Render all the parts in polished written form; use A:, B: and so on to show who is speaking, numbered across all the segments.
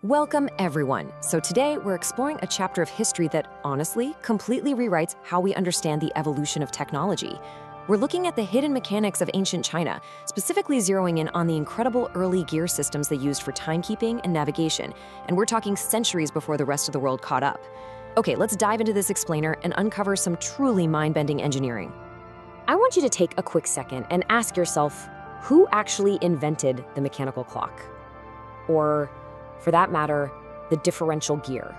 A: Welcome, everyone. So today we're exploring a chapter of history that, honestly, completely rewrites how we understand the evolution of technology. We're looking at the hidden mechanics of ancient China, specifically zeroing in on the incredible early gear systems they used for timekeeping and navigation, and we're talking centuries before the rest of the world caught up. Okay, let's dive into this explainer and uncover some truly mind-bending engineering. I want you to take a quick second and ask yourself, who actually invented the mechanical clock? Or, for that matter, the differential gear.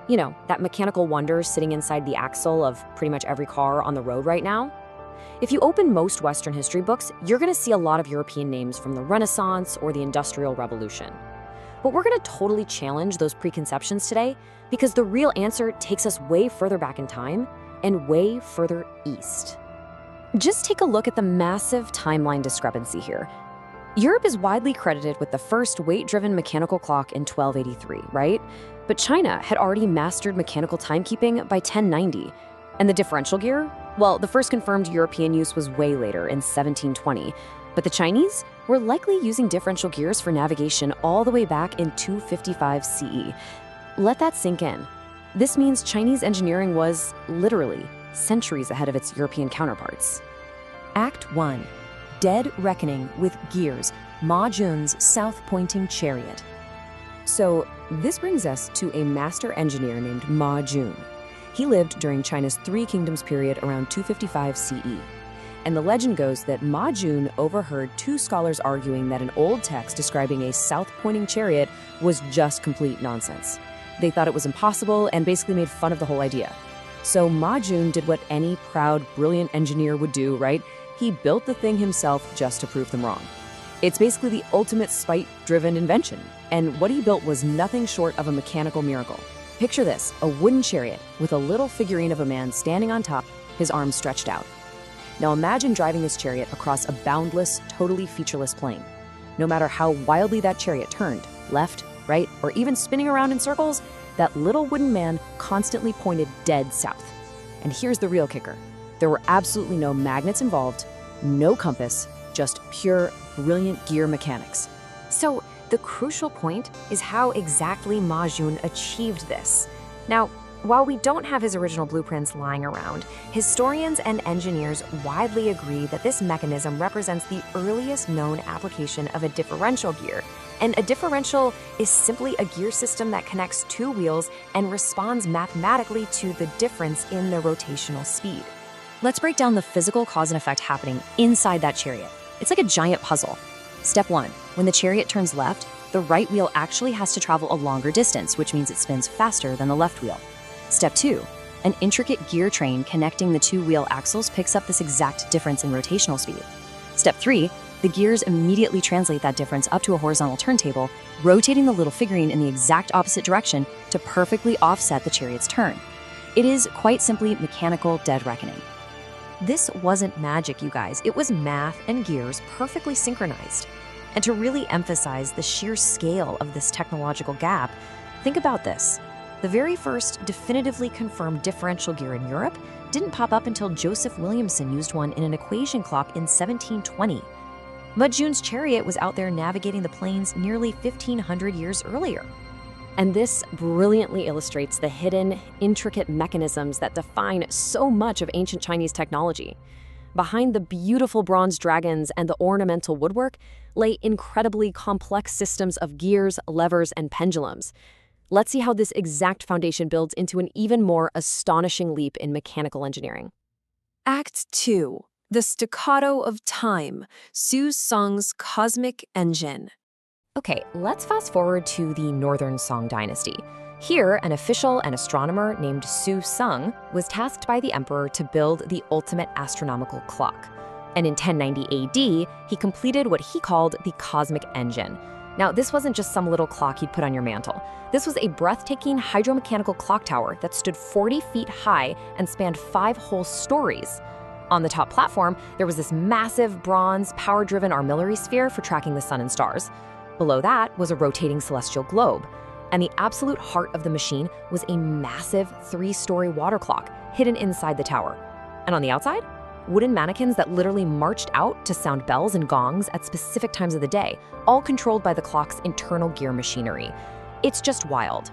A: You know, that mechanical wonder sitting inside the axle of pretty much every car on the road right now. If you open most Western history books, you're going to see a lot of European names from the Renaissance or the Industrial Revolution. But we're going to totally challenge those preconceptions today because the real answer takes us way further back in time and way further east. Just take a look at the massive timeline discrepancy here. Europe is widely credited with the first weight-driven mechanical clock in 1283, right? But China had already mastered mechanical timekeeping by 1090. And the differential gear? Well, the first confirmed European use was way later, in 1720. But the Chinese were likely using differential gears for navigation all the way back in 255 CE. Let that sink in. This means Chinese engineering was, literally, centuries ahead of its European counterparts. Act 1. Dead Reckoning with Gears, Ma Jun's South-Pointing Chariot. So this brings us to a master engineer named Ma Jun. He lived during China's Three Kingdoms period around 255 CE. And the legend goes that Ma Jun overheard two scholars arguing that an old text describing a south-pointing chariot was just complete nonsense. They thought it was impossible and basically made fun of the whole idea. So Ma Jun did what any proud, brilliant engineer would do, right? He built the thing himself just to prove them wrong. It's basically the ultimate spite-driven invention, and what he built was nothing short of a mechanical miracle. Picture this, a wooden chariot with a little figurine of a man standing on top, his arms stretched out. Now imagine driving this chariot across a boundless, totally featureless plain. No matter how wildly that chariot turned, left, right, or even spinning around in circles, that little wooden man constantly pointed dead south. And here's the real kicker. There were absolutely no magnets involved, no compass, just pure, brilliant gear mechanics. So the crucial point is how exactly Ma Jun achieved this. Now, while we don't have his original blueprints lying around, historians and engineers widely agree that this mechanism represents the earliest known application of a differential gear. And a differential is simply a gear system that connects two wheels and responds mathematically to the difference in their rotational speed. Let's break down the physical cause and effect happening inside that chariot. It's like a giant puzzle. Step 1. When the chariot turns left, the right wheel actually has to travel a longer distance, which means it spins faster than the left wheel. Step 2. An intricate gear train connecting the two wheel axles picks up this exact difference in rotational speed. Step 3. The gears immediately translate that difference up to a horizontal turntable, rotating the little figurine in the exact opposite direction to perfectly offset the chariot's turn. It is quite simply mechanical dead reckoning. This wasn't magic, you guys. It was math and gears perfectly synchronized. And to really emphasize the sheer scale of this technological gap, think about this. The very first definitively confirmed differential gear in Europe didn't pop up until Joseph Williamson used one in an equation clock in 1720. Ma Jun's chariot was out there navigating the plains nearly 1,500 years earlier. And this brilliantly illustrates the hidden, intricate mechanisms that define so much of ancient Chinese technology. Behind the beautiful bronze dragons and the ornamental woodwork lay incredibly complex systems of gears, levers, and pendulums. Let's see how this exact foundation builds into an even more astonishing leap in mechanical engineering. Act 2. The Staccato of Time, Su Song's Cosmic Engine. Okay, let's fast forward to the Northern Song dynasty. Here, an official and astronomer named Su Song was tasked by the emperor to build the ultimate astronomical clock. And in 1090 AD, he completed what he called the cosmic engine. Now, this wasn't just some little clock you'd put on your mantle. This was a breathtaking hydromechanical clock tower that stood 40 feet high and spanned 5 whole stories. On the top platform, there was this massive bronze, power-driven armillary sphere for tracking the sun and stars. Below that was a rotating celestial globe, and the absolute heart of the machine was a massive 3-story water clock hidden inside the tower. And on the outside, wooden mannequins that literally marched out to sound bells and gongs at specific times of the day, all controlled by the clock's internal gear machinery. It's just wild.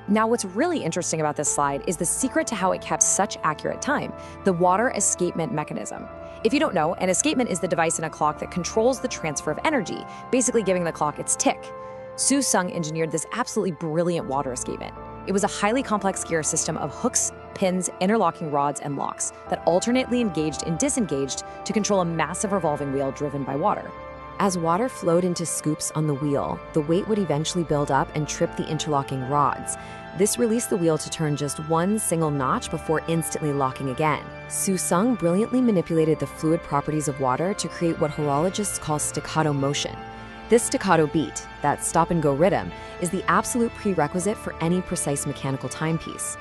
A: Now, what's really interesting about this slide is the secret to how it kept such accurate time, the water escapement mechanism. If you don't know, an escapement is the device in a clock that controls the transfer of energy, basically giving the clock its tick. Su Sung engineered this absolutely brilliant water escapement. It was a highly complex gear system of hooks, pins, interlocking rods, and locks that alternately engaged and disengaged to control a massive revolving wheel driven by water. As water flowed into scoops on the wheel, the weight would eventually build up and trip the interlocking rods. This released the wheel to turn just one single notch before instantly locking again. Su Sung brilliantly manipulated the fluid properties of water to create what horologists call staccato motion. This staccato beat, that stop-and-go rhythm, is the absolute prerequisite for any precise mechanical timepiece.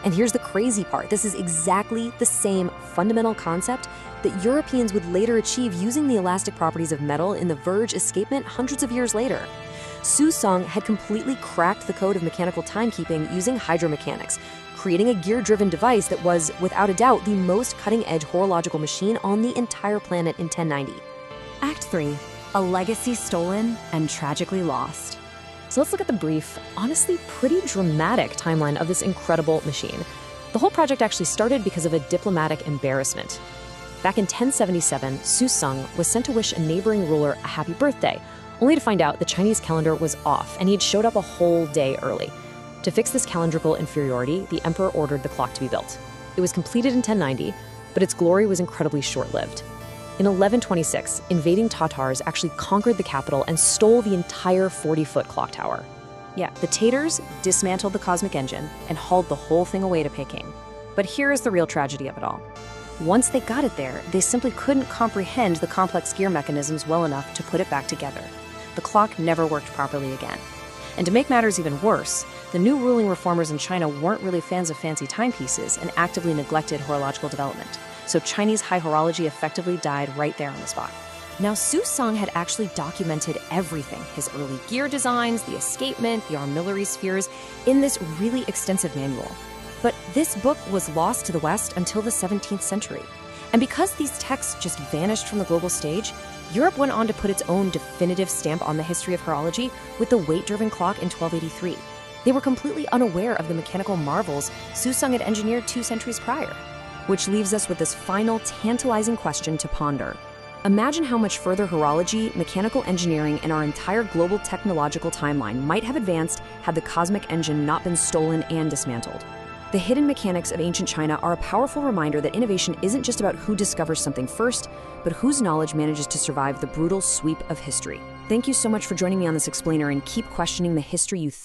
A: And here's the crazy part. This is exactly the same fundamental concept that Europeans would later achieve using the elastic properties of metal in the Verge escapement hundreds of years later. Su Sung had completely cracked the code of mechanical timekeeping using hydromechanics, creating a gear-driven device that was, without a doubt, the most cutting-edge horological machine on the entire planet in 1090.
B: Act 3. A legacy stolen and tragically lost.
A: So let's look at the brief, honestly pretty dramatic timeline of this incredible machine. The whole project actually started because of a diplomatic embarrassment. Back in 1077, Su Sung was sent to wish a neighboring ruler a happy birthday, only to find out the Chinese calendar was off and he'd showed up a whole day early. To fix this calendrical inferiority, the emperor ordered the clock to be built. It was completed in 1090, but its glory was incredibly short-lived. In 1126, invading Tatars actually conquered the capital and stole the entire 40-foot clock tower. Yeah, the Tatars dismantled the cosmic engine and hauled the whole thing away to Peking. But here's the real tragedy of it all. Once they got it there, they simply couldn't comprehend the complex gear mechanisms well enough to put it back together. The clock never worked properly again. And to make matters even worse, the new ruling reformers in China weren't really fans of fancy timepieces and actively neglected horological development. So Chinese high horology effectively died right there on the spot. Now, Su Sung had actually documented everything, his early gear designs, the escapement, the armillary spheres, in this really extensive manual. But this book was lost to the West until the 17th century. And because these texts just vanished from the global stage, Europe went on to put its own definitive stamp on the history of horology with the weight-driven clock in 1283. They were completely unaware of the mechanical marvels Su Sung had engineered 2 centuries prior. Which leaves us with this final tantalizing question to ponder. Imagine how much further horology, mechanical engineering, and our entire global technological timeline might have advanced had the cosmic engine not been stolen and dismantled. The hidden mechanics of ancient China are a powerful reminder that innovation isn't just about who discovers something first, but whose knowledge manages to survive the brutal sweep of history. Thank you so much for joining me on this explainer, and keep questioning the history you think